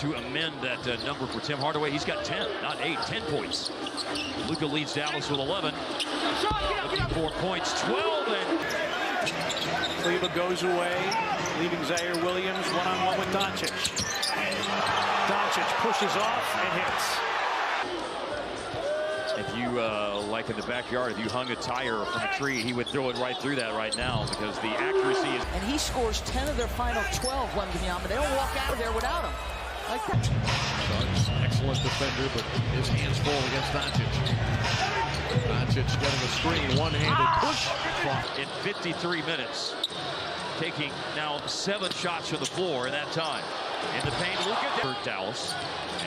to amend that number for Tim Hardaway. He's got 10, not 8, 10 points. Luka leads Dallas with 11. Looking for points, 12, and Cleva goes away, leaving Zaire Williams one-on-one with Dončić. Dončić pushes off and hits. if you, like in the backyard, if you hung a tire from a tree, he would throw it right through that right now because the accuracy is... And he scores 10 of their final 12, Wembanyama. They don't walk out of there without him. Like that. Excellent defender, but his hands full against Dončić. Dončić getting a screen, one-handed push. In 53 minutes, taking now 7 shots from the floor in that time. In the paint, Luka for Dallas.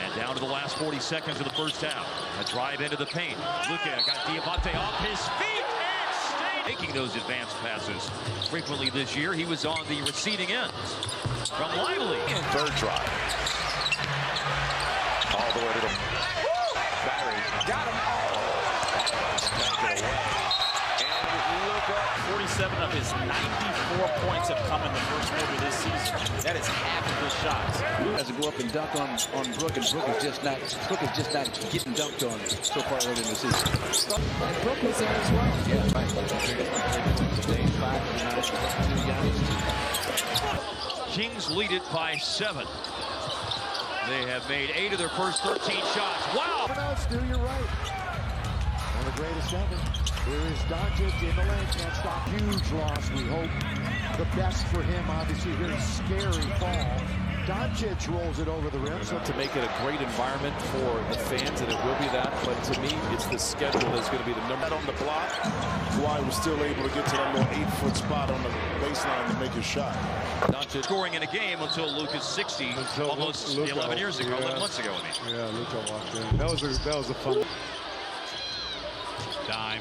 And down to the last 40 seconds of the first half. A drive into the paint. Luka got Diamante off his feet and stayed. Making those advanced passes frequently this year. He was on the receiving end from Lively. Third drive. All the way to the Barry. Got him. And Luka, 47 of his 94 points have come in the first quarter this season. That is half of his shots. Has to go up and dunk on Brook, and Brook is just not getting dunked on so far early in the season. And Brook was there as well. Yeah, right. Kings lead it by 7. They have made 8 of their first 13 shots. Wow! Still, you're right. One of the greatest ever. Here is Dončić in the lane. Can't stop. Huge loss. We hope the best for him. Obviously, very scary fall. Dončić rolls it over the rim. To make it a great environment for the fans, and it will be that. But to me, it's the schedule that's going to be the number. on the block. Kawhi was still able to get to that little 8-foot spot on the baseline to make his shot. Dončić scoring in a game until Luka's 60, almost 11 years ago, 11 months ago. I mean. Yeah, Luka walked in. That was a fun Dime.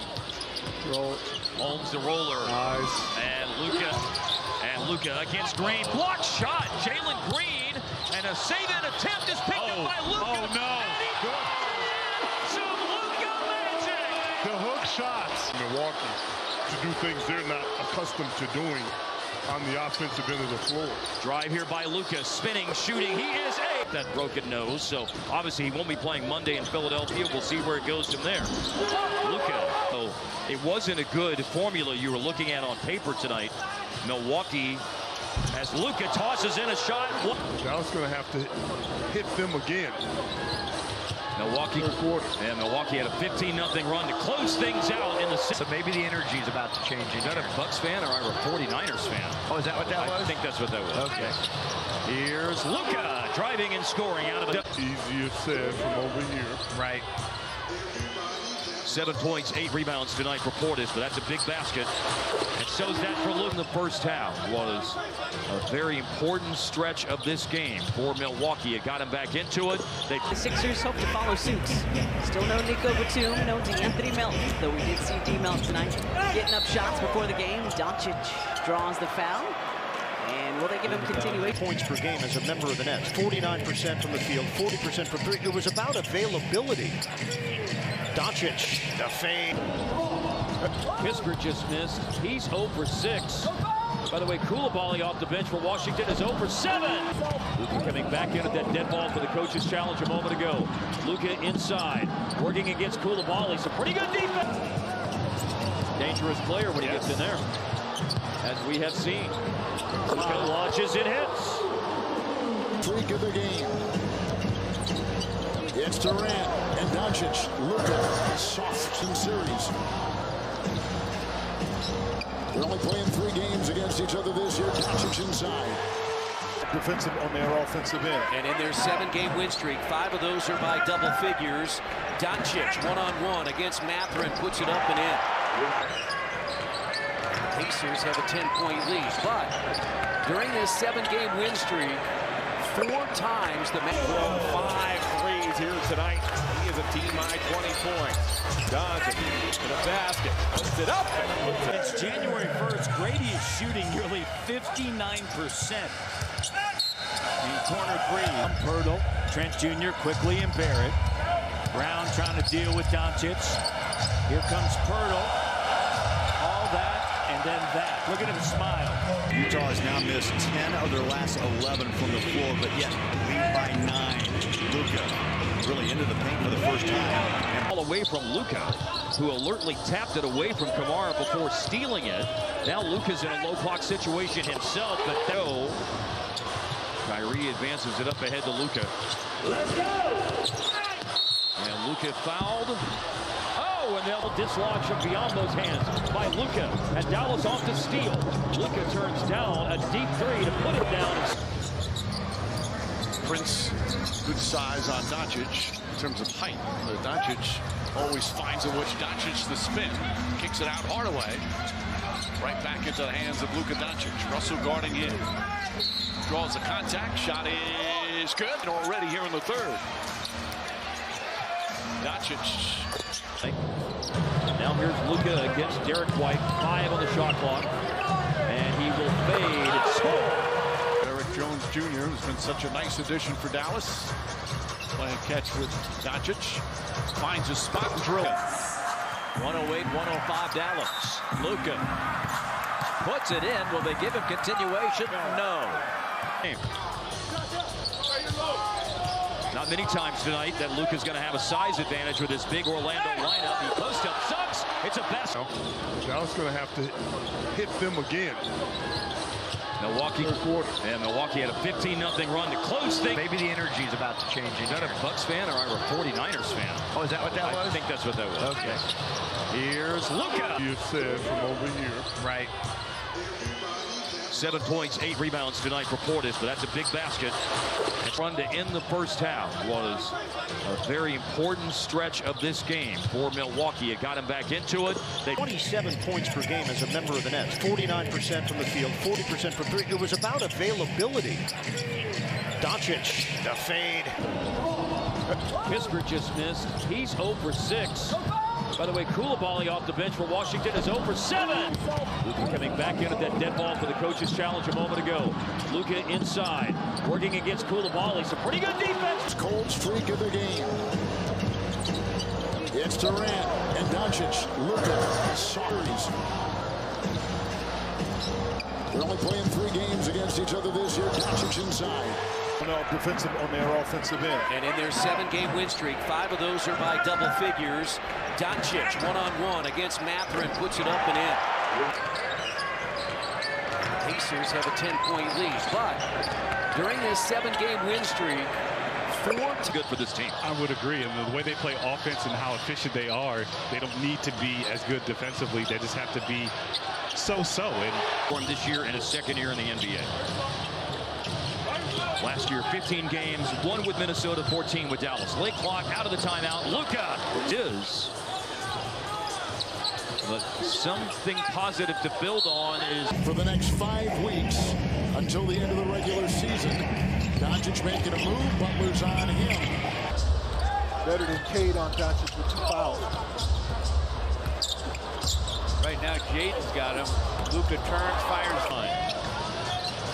roll. Holmes the roller. Nice. And Luka against Green. Block shot. Jalen Green. And a save-in attempt is picked up by Luka. Oh, no. Some Luka magic. The hook shots. Milwaukee to do things they're not accustomed to doing on the offensive end of the floor. Drive here by Luka. Spinning, shooting. He is that broken nose. So obviously he won't be playing Monday in Philadelphia. We'll see where it goes from there. Luka. Oh, it wasn't a good formula you were looking at on paper tonight. Milwaukee, as Luka tosses in a shot. Dallas going to have to hit them again. Milwaukee, and Milwaukee had a 15-0 run to close things out in the. So maybe the energy is about to change. Is that a Bucks fan or a 49ers fan? Oh, is that what that was? I think that's what that was. Okay. Here's Luka driving and scoring out of the. Easier said from over here. Right. 7 points, 8 rebounds tonight for Portis, but that's a big basket. And so's that for Luka. The first half was a very important stretch of this game for Milwaukee. It got him back into it. The Sixers hope to follow suit. Still no Nico Batum, no DeAnthony Melton, though we did see D. Melton tonight getting up shots before the game. Dončić draws the foul. And will they give him continuation? Points per game as a member of the Nets. 49% from the field, 40% from 3. It was about availability. Dončić, the fade. Kisker just missed. He's 0 for 6. By the way, Koulibaly off the bench for Washington is 0 for 7. Luka coming back in at that dead ball for the coach's challenge a moment ago. Luka inside, working against Koulibaly. Some pretty good defense. Dangerous player when he gets in there, as we have seen. Luka launches and hits. Freak of the game. It's Durant and Dončić. Luka, soft in series. They're only playing 3 games against each other this year. Dončić inside. Defensive on their offensive end. And in their 7-game win streak, 5 of those are by double figures. Dončić one-on-one against Mathurin, puts it up and in. Pacers have a 10-point lead, but during this 7-game win streak, 4 times the man. 5 threes here tonight. He is a team-high 20 points. Dončić in a basket. Puts it up and puts it. It's January 1st. Grady is shooting nearly 59%. In corner 3. Pirtle, Trent Jr. quickly and Barrett. Brown trying to deal with Dončić. Here comes Pirtle. All that and then that. Look at him smile. Utah has now missed 10 of their last 11 from the floor, but yet lead by 9. into the paint for the first time. All away from Luka, who alertly tapped it away from Kamara before stealing it. Now Luka's in a low block situation himself, but no. Kyrie advances it up ahead to Luka. Let's go! And Luka fouled. Oh, and they'll dislodge him beyond those hands by Luka. And Dallas off to steal. Luka turns down a deep three to put it down. Prince, good size on Dončić in terms of height. Dončić always finds a which Dončić the spin, kicks it out Hardaway. Right back into the hands of Luka Doncic. Russell guarding in. Draws the contact. Shot is good. And already here in the third. Dončić. Now here's Luka against Derek White. 5 on the shot clock. And he will fade and score. Eric Jones Jr. has been such a nice addition for Dallas. Playing catch with Dončić. Finds a spot and drill. 108-105 Dallas. Luka puts it in. Will they give him continuation? No. Not many times tonight that Luka's going to have a size advantage with this big Orlando lineup. He post up sucks. It's a best. Dallas going to have to hit them again. Milwaukee. Yeah, Milwaukee had a 15-0 run to close things. Maybe the energy is about to change. Is that a Bucks fan or a 49ers fan? Oh, is that what that was? I think that's what that was. Okay. Here's Luka. You said from over here. Right. 7 points, 8 rebounds tonight for Portis, but that's a big basket. And run to end the first half was a very important stretch of this game for Milwaukee. It got him back into it. 27 points per game as a member of the Nets. 49% from the field, 40% from three. It was about availability. Dončić, the fade. Kispert just missed. He's 0 for 6. By the way, Koulibaly off the bench for Washington is 0 for 7. Luka coming back in at that dead ball for the coach's challenge a moment ago. Luka inside, working against Koulibaly. Some pretty good defense. Cold streak of the game. It's Durant and Dončić. Luka, sorries. They're only playing 3 games against each other this year. Dončić inside. Defensive on their offensive end. And in their 7-game win streak, 5 of those are by double figures. Dončić one-on-one against Mathurin, puts it up and in. Pacers have a 10-point lead, but during this 7-game win streak, 4 good for this team. I would agree, and the way they play offense and how efficient they are, they don't need to be as good defensively. They just have to be so-so. And this year and his second year in the NBA. Last year, 15 games, 1 with Minnesota, 14 with Dallas. Late clock, out of the timeout. Luka is. But something positive to build on is for the next 5 weeks until the end of the regular season. Dončić making a move. Butler's on him. Better than Cade on Dončić with 2 fouls. Right now, Jaden's got him. Luka turns, fires line.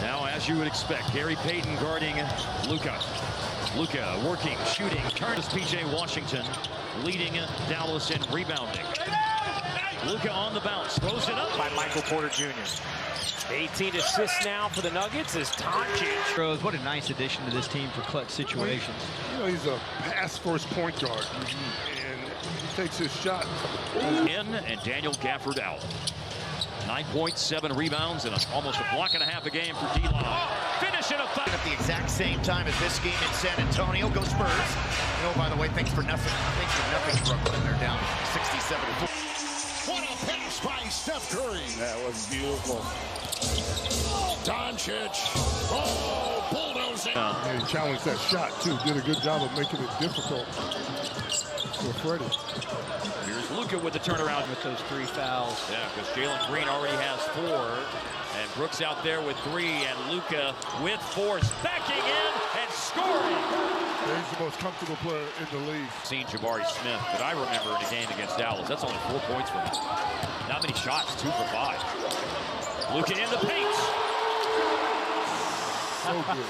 Now, as you would expect, Gary Payton guarding Luka. Luka working, shooting, turns P.J. Washington, leading Dallas in rebounding. Luka on the bounce, throws it up by Michael Porter Jr. 18 assists now for the Nuggets as Dončić. What a nice addition to this team for clutch situations. You know, he's a pass-first point guard, and he takes his shot. In and Daniel Gafford out. 9.7 rebounds and almost a block and a half a game for D-Line. Finishing a fight. At the exact same time as this game in San Antonio. Go Spurs. Oh, by the way, thanks for nothing. Thanks for nothing, Brooklyn. They're down 67-4. What a pass by Steph Curry. That was beautiful. Dončić. Oh, bulldozing. Yeah, he challenged that shot, too. Did a good job of making it difficult for Freddie. Here's Luka with the turnaround with those 3 fouls. Yeah, because Jalen Green already has 4. And Brooks out there with 3. And Luka with force, backing in and scoring. He's the most comfortable player in the league. Seen Jabari Smith that I remember in a game against Dallas. That's only 4 points for him. Not many shots, 2 for 5. Luka in the paint. So good.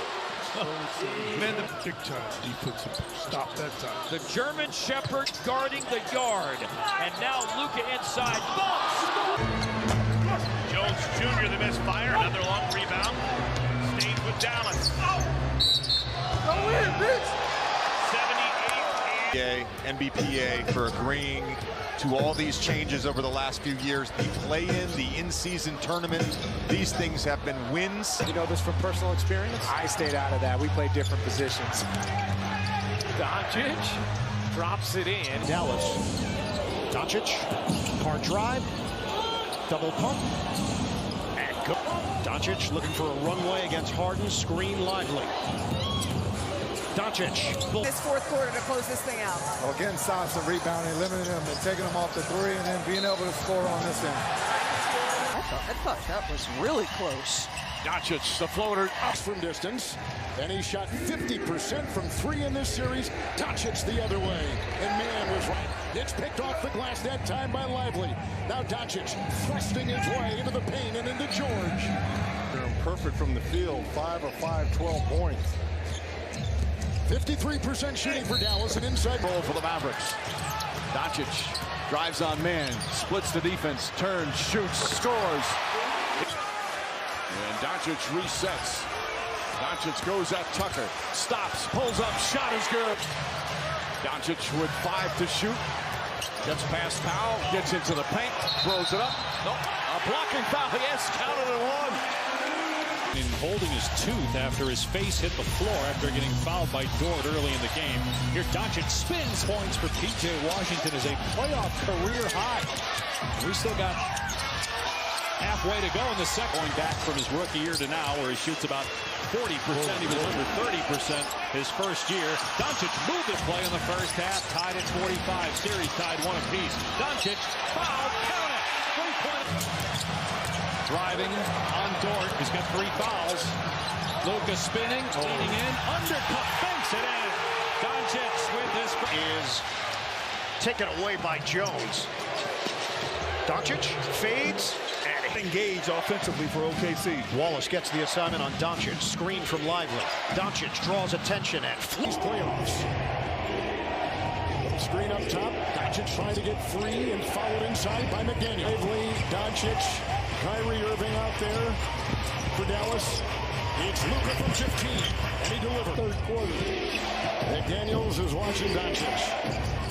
Man, the big time defensive stop that time. The German Shepherd guarding the yard. And now Luka inside. Bumps. Jones Jr., the misfire. Another long rebound. Stays with Dallas. Go in, bitch. 78 NBPA for agreeing to all these changes over the last few years. The play-in, the in-season tournament, these things have been wins. You know this from personal experience? I stayed out of that. We played different positions. Dončić drops it in. Dallas. Dončić. Hard drive. Double pump. And go. Dončić looking for a runway against Harden. Screen Lively. Dončić. This fourth quarter to close this thing out. Well, getting stops and rebounding, limiting them, and taking them off the three, and then being able to score on this end. I thought that was really close. Dončić, the floater. From distance, and he shot 50% from three in this series. Dončić the other way, and man was right. It's picked off the glass that time by Lively. Now Dončić thrusting his way into the paint and into George. Perfect from the field, 5 of 5, 12 points. 53% shooting for Dallas, and inside Roll for the Mavericks. Dončić drives on man, splits the defense, turns, shoots, scores. And Dončić resets. Dončić goes at Tucker, stops, pulls up, shot is good. Dončić with 5 to shoot. Gets past Powell, gets into the paint, throws it up. Nope, a blocking foul, yes, counted at 1. In holding his tooth after his face hit the floor after getting fouled by Dort early in the game. Here Dončić spins. Points for P.J. Washington is a playoff career high. We still got halfway to go in the second. Going back from his rookie year to now, where he shoots about 40%. He was under 30% his first year. Dončić moved the play in the first half, tied at 45. Series tied 1 apiece. Dončić foul, count it. 3-point. Driving on Dort. He's got 3 fouls. Luka spinning, leaning in, undercut, banks it in. Dončić with this is taken away by Jones. Dončić fades and engaged offensively for OKC. Wallace gets the assignment on Dončić. Screen from Lively. Dončić draws attention and these playoffs. Screen up top. Dončić trying to get free and followed inside by McDaniel. Lively, Dončić, Kyrie Irving out there for Dallas. It's Luka from 15, and he delivered. Third quarter. McDaniels is watching Dončić,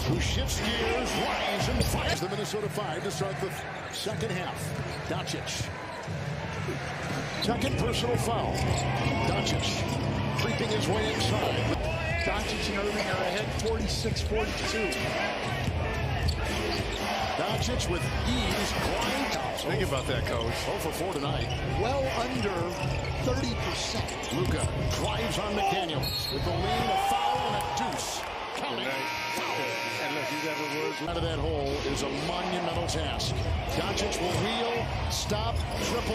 who shifts gears, rises, and fires the Minnesota 5 to start the second half. Dončić. Second personal foul. Dončić creeping his way inside. Dončić and Irving are ahead 46-42. Dončić with ease, grind. Think about that, coach. 0 for 4 tonight. Well under 30%. Luka drives on McDaniels with the lead, a foul, and a deuce. Counting. Foul. And look, he's ever words. Out of that hole is a monumental task. Dončić will wheel, stop, triple.